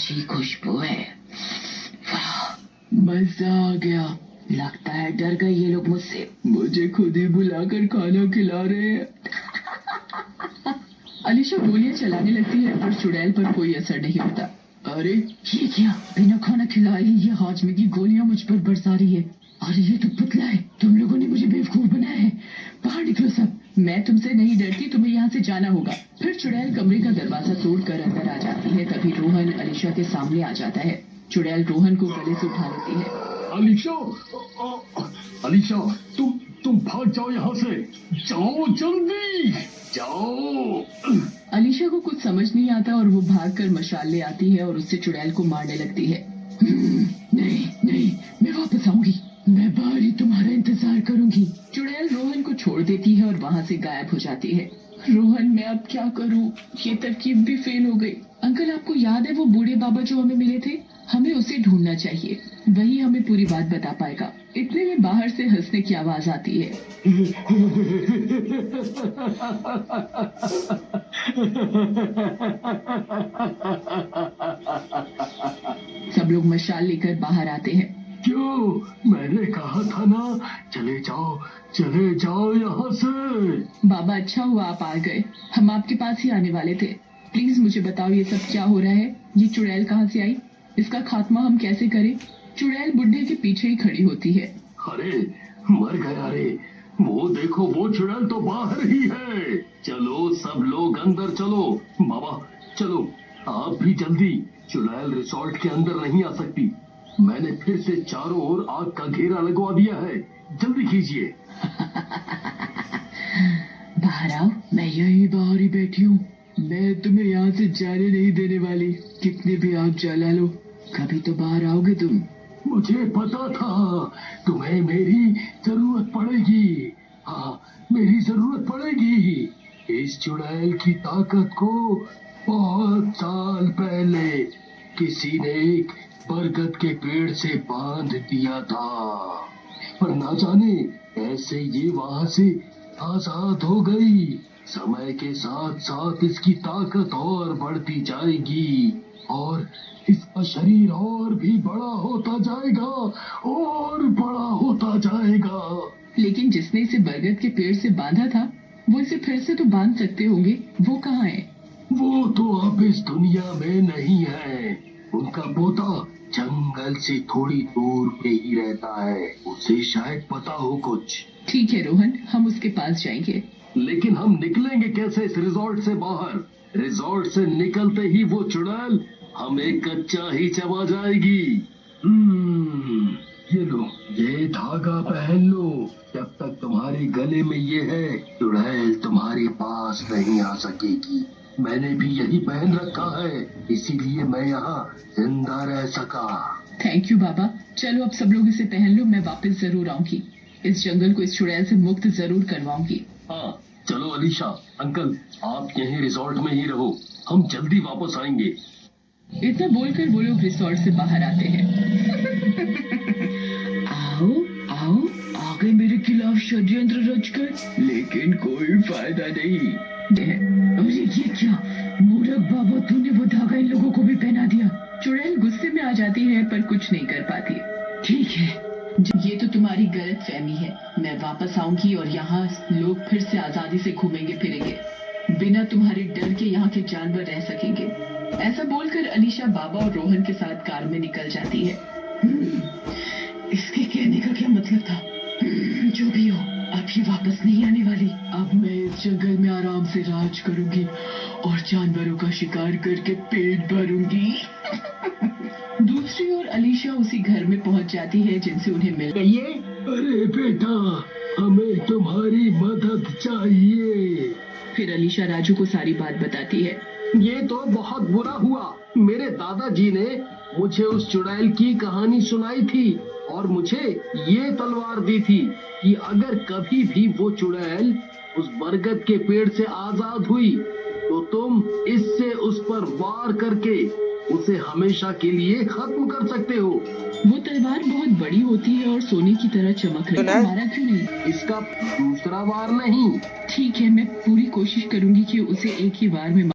अच्छी खुशबू है। वाह, मजा आ गया। लगता है डर गए ये लोग मुझसे। मुझे खुद ही बुलाकर खाना खिला रहे हैं। अलीशा गोलियां चलाने लगती है पर चुड़ैल पर कोई असर नहीं होता। अरे ये क्या, बिना खाना खिलाए ही ये हाजमे की गोलियां मुझ पर बरसा रही है। अरे ये तो पुतला है, तुम लोगों ने मुझे बेवकूफ बनाया है। बाहर निकलो सब, मैं तुमसे नहीं डरती, तुम्हें यहाँ से जाना होगा। फिर चुड़ैल कमरे का दरवाजा तोड़कर अंदर आ जाती है। तभी रोहन अलीशा के सामने आ जाता है। चुड़ैल रोहन को गले से उठा लेती है। अलीशा, अलीशा, तुम भाग जाओ यहाँ से, जाओ जल्दी जाओ। अलीशा को कुछ समझ नहीं आता और वो भागकर मशाल ले आती है और उससे चुड़ैल को मारने लगती है। नहीं नहीं, मैं वापस आऊंगी, मैं बाहर ही तुम्हारा इंतजार करूंगी। चुड़ैल रोहन को छोड़ देती है और वहाँ से गायब हो जाती है। रोहन, मैं अब क्या करूं? ये तरकीब भी फेल हो गई। अंकल, आपको याद है वो बूढ़े बाबा जो हमें मिले थे? हमें उसे ढूंढना चाहिए, वही हमें पूरी बात बता पाएगा। इतने में बाहर से हंसने की आवाज आती है। सब लोग मशाल लेकर बाहर आते हैं। क्यों, मैंने कहा था ना, चले जाओ यहाँ से। बाबा, अच्छा हुआ आप आ गए, हम आपके पास ही आने वाले थे। प्लीज मुझे बताओ ये सब क्या हो रहा है? ये चुड़ैल कहाँ से आई? इसका खात्मा हम कैसे करें? चुड़ैल बुड्ढे के पीछे ही खड़ी होती है। अरे मर गया रे, वो देखो, वो चुड़ैल तो बाहर ही है। चलो सब लोग अंदर चलो। बाबा चलो, आप भी जल्दी। चुड़ैल रिसोर्ट के अंदर नहीं आ सकती। मैंने फिर से चारों ओर आग का घेरा लगवा दिया है, जल्दी कीजिए। बाहर आओ, मैं यही बाहर ही बैठी हूँ। मैं तुम्हें यहाँ से जाने नहीं देने वाली। कितने भी आग जला लो, कभी तो बाहर आओगे तुम। मुझे पता था तुम्हें मेरी जरूरत पड़ेगी। हाँ, मेरी जरूरत पड़ेगी। इस चुड़ैल की ताकत को बहुत साल पहले किसी ने एक बरगद के पेड़ से बांध दिया था, पर ना जाने ऐसे ये वहां से आजाद हो गई। समय के साथ साथ इसकी ताकत और बढ़ती जाएगी और इसका शरीर और भी बड़ा होता जाएगा और बड़ा होता जाएगा। लेकिन जिसने इसे बरगद के पेड़ से बांधा था, वो इसे फिर से तो बांध सकते होंगे। वो कहाँ है? वो तो अब इस दुनिया में नहीं है। उनका पोता जंगल से थोड़ी दूर पे ही रहता है, उसे शायद पता हो कुछ। ठीक है रोहन, हम उसके पास जाएंगे। लेकिन हम निकलेंगे कैसे इस रिजॉर्ट से बाहर? रिजॉर्ट से निकलते ही वो चुड़ैल हमें कच्चा ही चबा जाएगी। ये लो, ये धागा पहन लो। जब तक तुम्हारे गले में ये है, चुड़ैल तुम्हारे पास नहीं आ सकेगी। मैंने भी यही पहन रखा है, इसीलिए मैं यहाँ जिंदा रह सका। थैंक यू बाबा। चलो अब सब लोग इसे पहन लो, मैं वापस जरूर आऊंगी। इस जंगल को इस चुड़ैल से मुक्त जरूर करवाऊंगी। हाँ चलो अलीशा, अंकल आप यहीं रिजॉर्ट में ही रहो, हम जल्दी वापस आएंगे। इतना बोलकर वो लोग रिसोर्ट से बाहर आते हैं। आओ आओ, आ गए मेरे खिलाफ षड्यंत्र रचकर, लेकिन कोई फायदा नहीं। अरे ये क्या मूर्ख बाबा, तूने वो धागा इन लोगों को भी पहना दिया। चुड़ैल गुस्से में आ जाती है पर कुछ नहीं कर पाती। ठीक है, ये तो तुम्हारी गलत फहमी है। मैं वापस आऊंगी और यहाँ लोग फिर से आजादी से घूमेंगे फिरेंगे। बिना तुम्हारे डर के यहाँ के जानवर रह सकेंगे। ऐसा बोलकर अलीशा बाबा और रोहन के साथ कार में निकल जाती है। इसके कहने का क्या मतलब था? जो भी हो, अब ये वापस नहीं आने वाली। अब मैं इस जंगल में आराम से राज करूंगी और जानवरों का शिकार करके पेट भरूंगी। दूसरी ओर अलीशा उसी घर में पहुंच जाती है जिनसे उन्हें मिल गई है। अरे बेटा, हमें तुम्हारी मदद चाहिए। फिर अलीशा राजू को सारी बात बताती है। ये तो बहुत बुरा हुआ। मेरे दादाजी ने मुझे उस चुड़ैल की कहानी सुनाई थी और मुझे ये तलवार दी थी कि अगर कभी भी वो चुड़ैल उस बरगद के पेड़ से आजाद हुई तो तुम इससे उस पर वार करके उसे हमेशा के लिए खत्म कर सकते हो। वो तलवार बहुत बड़ी होती है और सोने की तरह चमक रही है। हमारा क्यों नहीं? इसका दूसरा वार नहीं। ठीक है, मैं पूरी कोशिश करूंगी कि उसे एक ही वार में